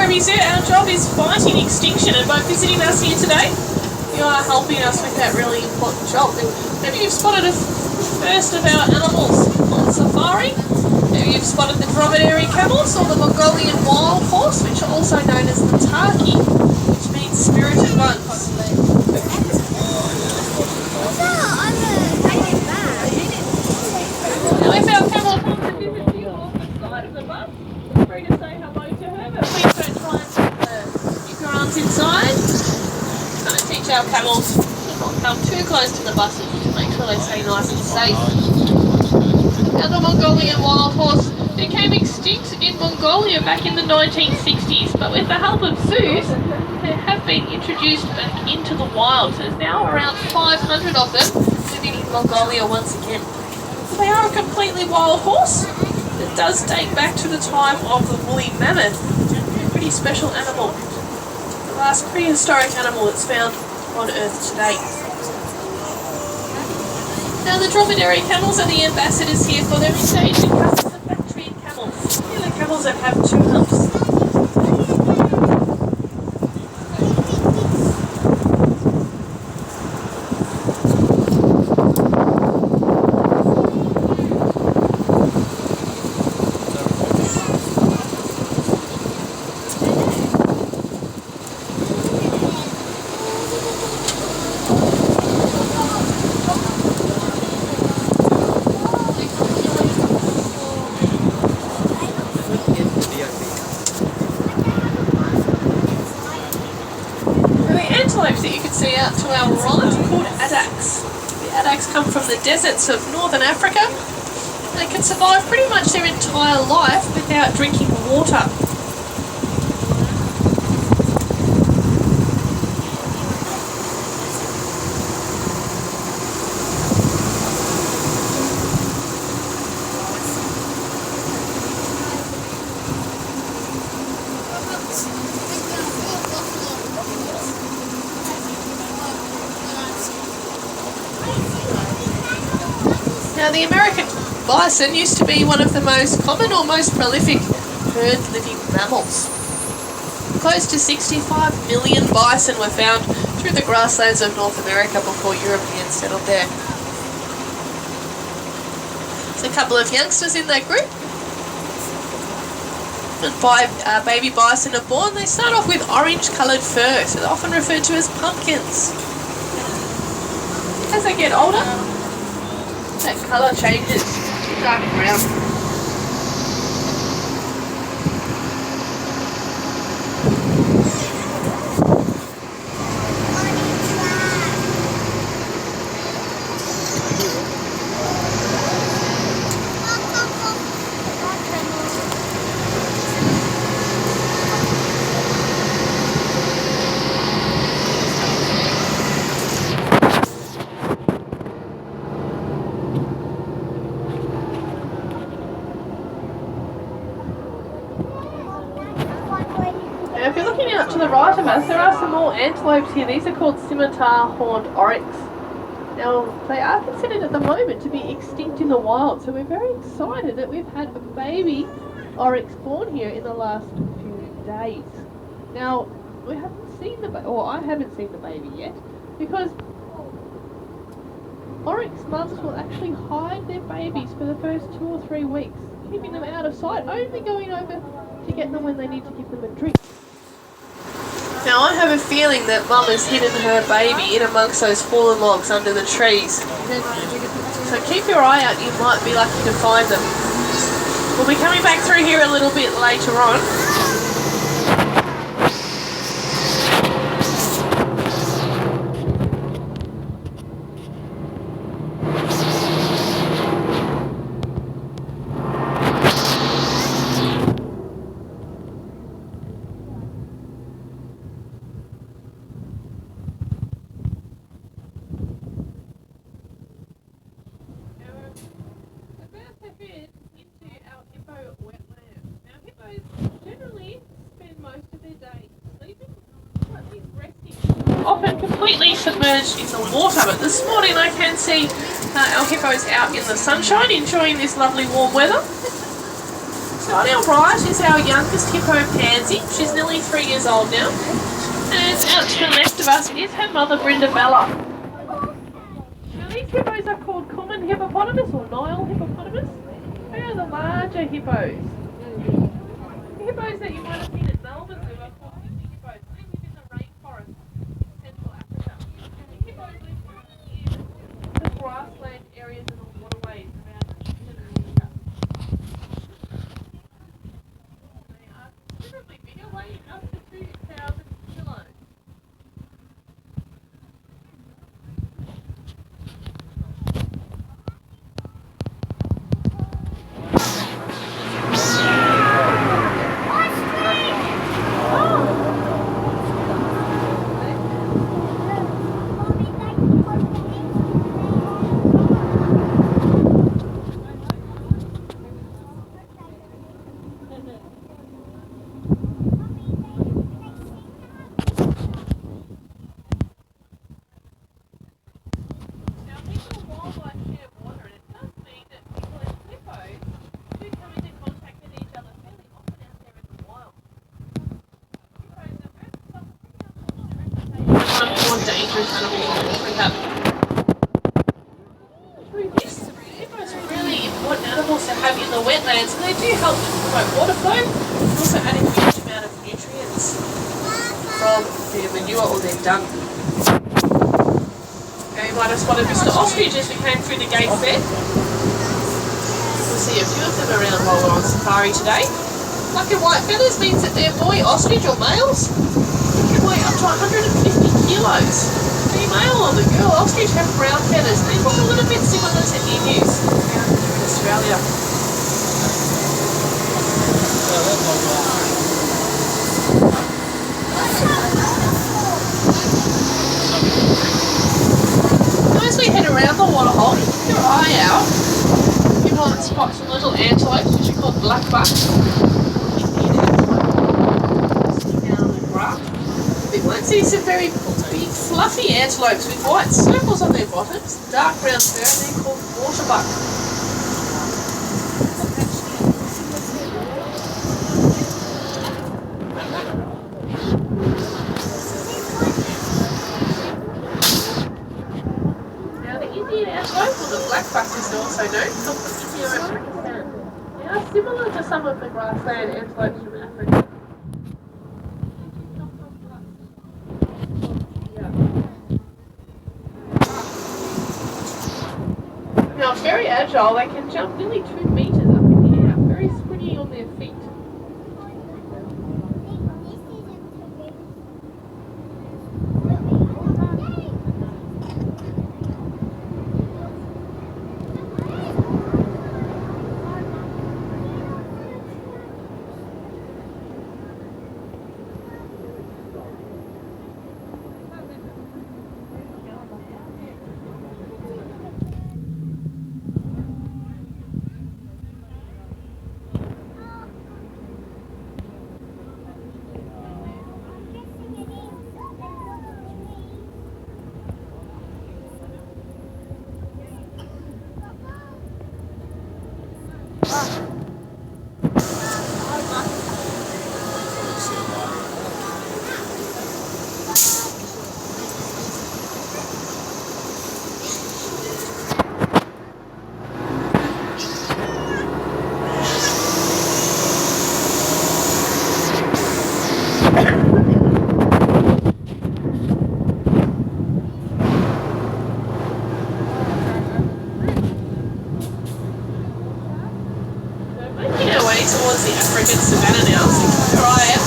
Werribee Zoo. Our job is fighting extinction, and by visiting us here today, you are helping us with that really important job. And maybe you've spotted a first of our animals on safari. Maybe you've spotted the dromedary camels or the Mongolian wild horse, which are also known as the taki, which means spirited ones. Now if our camel comes to visit you on the side of the bus, feel free to say hello to her, but please don't try and stick your arms inside. Trying to teach our camels to not come too close to the buses to make sure they stay nice and safe. Now the Mongolian wild horse became extinct in Mongolia back in the 1960s, but with the help of zoos, they have been introduced back into the wild. So there's now around 500 of them living in Mongolia once again. They are a completely wild horse. It does date back to the time of the woolly mammoth. A pretty special animal. The last prehistoric animal that's found on Earth today. Now the dromedary camels are the ambassadors here for their engaged in customs of Bactrian camels. They're the camels that have two humps. Antelopes that you can see out to our right are called adaks. The adaks come from the deserts of northern Africa. They can survive pretty much their entire life without drinking water. Now the American bison used to be one of the most common or most prolific herd-living mammals. Close to 65 million bison were found through the grasslands of North America before Europeans settled there. There's a couple of youngsters in that group. And baby bison are born, they start off with orange-coloured fur, so they're often referred to as pumpkins. As they get older, that colour changes to dark brown. Now if you're looking out to the right of us, there are some more antelopes here. These are called scimitar-horned oryx. Now, they are considered at the moment to be extinct in the wild, so we're very excited that we've had a baby oryx born here in the last few days. Now, we haven't seen the baby, or I haven't seen the baby yet, because oryx mums will actually hide their babies for the first 2 or 3 weeks, keeping them out of sight, only going over to get them when they need to give them a drink. Now I have a feeling that Mum has hidden her baby in amongst those fallen logs under the trees. So keep your eye out, you might be lucky to find them. We'll be coming back through here a little bit later on. Often completely submerged in the water, but this morning I can see our hippos out in the sunshine enjoying this lovely warm weather. So on our right is our youngest hippo, Pansy. She's nearly 3 years old now. And out to the left of us is her mother, Bella. Now these hippos are called common hippopotamus or Nile hippopotamus. They are the larger hippos. The hippos that you might have seen at Melbourne Zoo are called Disney hippos. They live in the rainforest in Central Africa. The hippos live in the grassland areas and the waterways around Eastern Africa. They are considerably bigger, weighing up to 2,000 kilos. Dangerous animals in Africa. Hippos are really important animals to have in the wetlands, and they do help to promote water flow, and also add a huge amount of nutrients from their manure or their dung. Now you might have spotted Mr. Ostrich as we came through the gates there. We'll see a few of them around while we're on safari today. Black and white feathers means that they're boy ostrich or males. They can weigh up to 150 kilos. Female or the girl ostrich have brown feathers. They look a little bit similar to emus found here in Australia. Now as we head around the waterhole, keep your eye out. You might spot some little antelopes, which are called blackbucks. See some very big fluffy antelopes with white circles on their bottoms, dark brown fur, and they're called waterbuck. Now the Indian antelope, or the blackbuck as they're also known, come from India and Pakistan. They are similar to some of the grassland antelopes from Africa. Now, very agile, they can jump nearly 2 meters up in the air, very springy on their feet. Towards the African savannah now, so keep your eye out.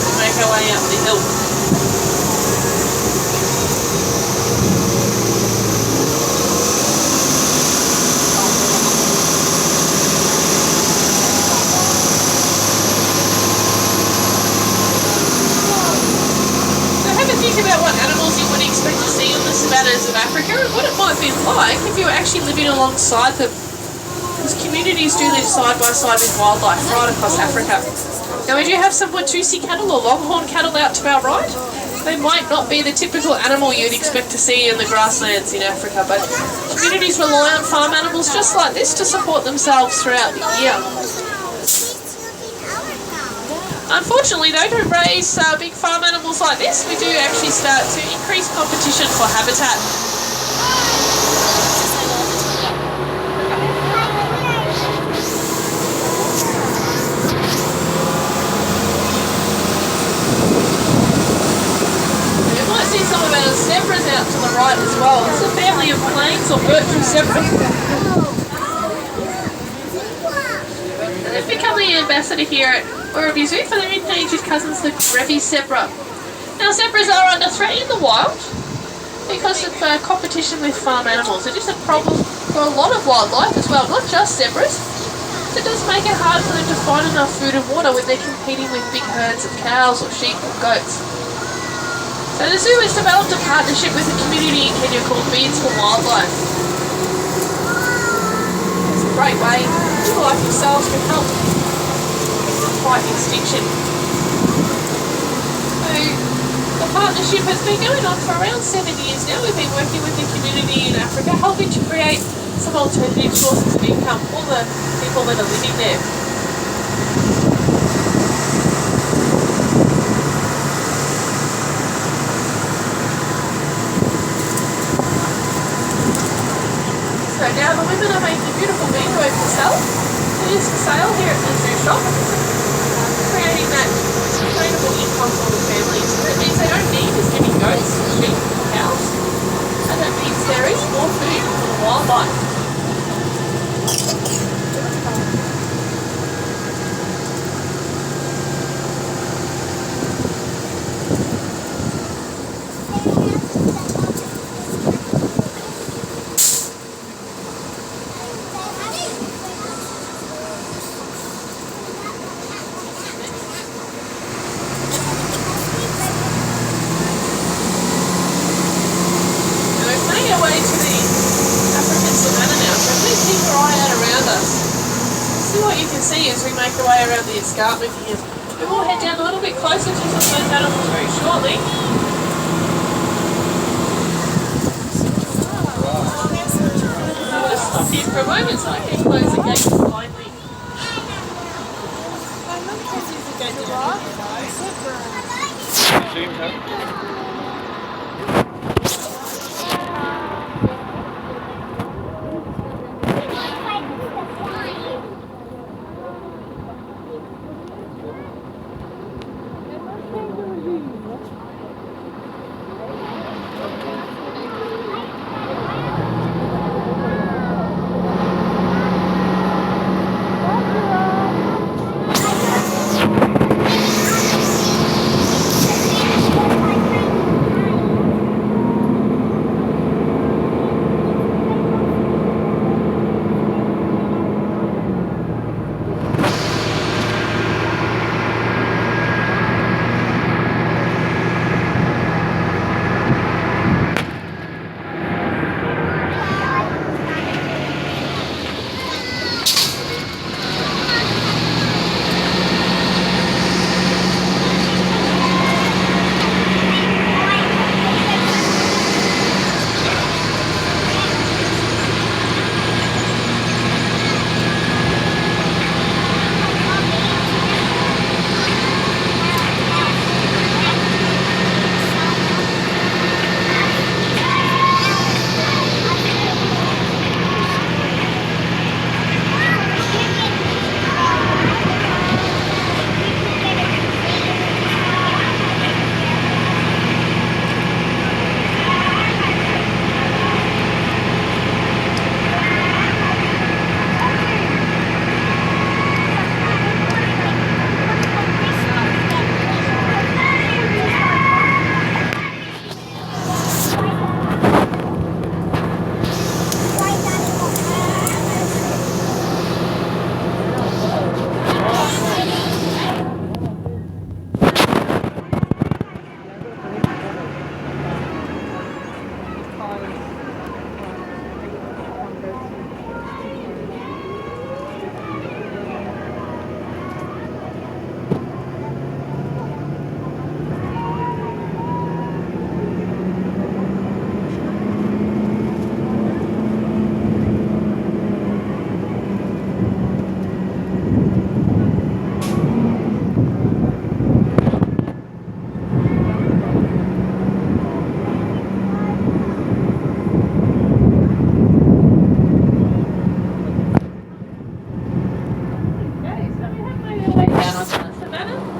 We'll make our way up the hill. So have a think about what animals you would expect to see on the savannas of Africa and what it might be like if you were actually living alongside them. Because communities do live side by side with wildlife right across Africa. Now we do have some Watusi cattle or longhorn cattle out to our right. They might not be the typical animal you'd expect to see in the grasslands in Africa, but communities rely on farm animals just like this to support themselves throughout the year. Unfortunately though, to raise big farm animals like this, we do actually start to increase competition for habitat. You might see some of our zebras out to the right as well. It's a family of plains or virtual zebra. They've become the ambassador here at Werribee Zoo for their endangered cousins, the Werribee zebra. Now zebras are under threat in the wild because of competition with farm animals. It is a problem for a lot of wildlife as well, not just zebras. It does make it hard for them to find enough food and water when they're competing with big herds of cows or sheep or goats. So the zoo has developed a partnership with a community in Kenya called Beards for Wildlife. It's a great way people like yourselves can help fight extinction. So the partnership has been going on for around 7 years now. We've been working with the community in Africa, helping to create some alternative sources of income for the people that are living there. So now the women are making beautiful beanbag for sale. It is for sale here at the zoo shop, creating that sustainable income for the families. That means they don't need as many goats, sheep, or cows, and that means there is more food for the wildlife. Way to the African savannah now, so please keep your eye out around us. See what you can see as we make our way around the escarpment here. We will head down a little bit closer to some of those animals very shortly. I'm going to stop here for a moment so I can close the gate behind me. Zoom,